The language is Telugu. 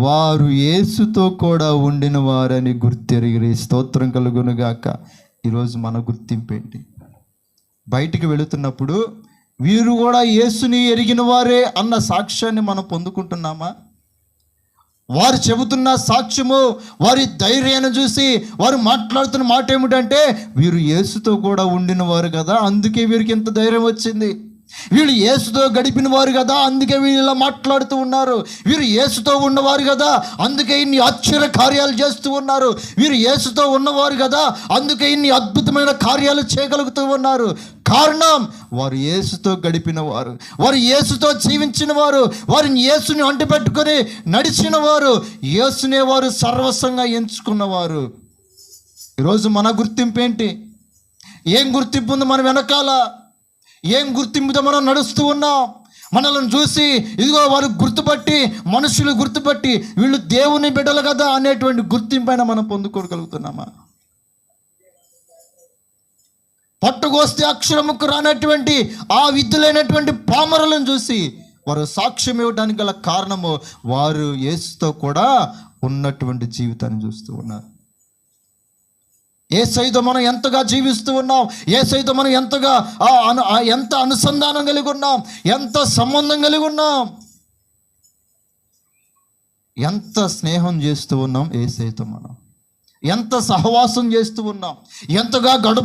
వారు యేసుతో కూడా ఉండిన వారని గుర్తెరిగిరి. స్తోత్రం కలుగునుగాక. ఈరోజు మన గుర్తింపు ఏంటి? బయటికి వెళుతున్నప్పుడు వీరు కూడా యేసుని ఎరిగిన వారే అన్న సాక్ష్యాన్ని మనం పొందుకుంటున్నామా? వారు చెబుతున్న సాక్ష్యము, వారి ధైర్యాన్ని చూసి వారు మాట్లాడుతున్న మాట ఏమిటంటే, వీరు యేసుతో కూడా ఉండిన వారు కదా, అందుకే వీరికి ఎంత ధైర్యం వచ్చింది. వీళ్ళు యేసుతో గడిపిన వారు కదా, అందుకే వీళ్ళు ఇలా మాట్లాడుతూ ఉన్నారు. వీరు యేసుతో ఉన్నవారు కదా, అందుకే ఇన్ని ఆశ్చర్య కార్యాలు చేస్తూ ఉన్నారు. వీరు యేసుతో ఉన్నవారు కదా, అందుకే ఇన్ని అద్భుతమైన కార్యాలు చేయగలుగుతూ ఉన్నారు. కారణం, వారు యేసుతో గడిపిన వారు, వారు యేసుతో జీవించిన వారు, వారిని యేసుని అంటిపెట్టుకొని నడిచిన వారు, యేసునే వారు సర్వస్వంగా ఎంచుకున్నవారు. ఈరోజు మన గుర్తింపు ఏంటి? ఏం గుర్తింపు ఉంది మన వెనకాల? ఏం గుర్తింపుతో మనం నడుస్తూ ఉన్నాం? మనల్ని చూసి ఇదిగో వారు గుర్తుపట్టి, మనుషులు గుర్తుపట్టి వీళ్ళు దేవుని బిడ్డలు కదా అనేటువంటి గుర్తింపైన మనం పొందుకోగలుగుతున్నామా? పట్టుకొస్తే అక్షరముకు రానటువంటి ఆ విద్యులైనటువంటి పామరులను చూసి వారు సాక్ష్యం ఇవ్వడానికి గల కారణము, వారు యేసుతో కూడా ఉన్నటువంటి జీవితాన్ని చూస్తూ ఉన్నారు. యేసయ్యతో మనం ఎంతగా జీవిస్తూ ఉన్నాం, యేసయ్యతో మనం ఎంతగా ఎంత అనుసంధానం కలిగి ఉన్నాం, ఎంత సంబంధం కలిగి ఉన్నాం, ఎంత స్నేహం చేస్తూ ఉన్నాం యేసయ్యతో, మనం ఎంత సహవాసం చేస్తూ ఉన్నాం, ఎంతగా గడుపు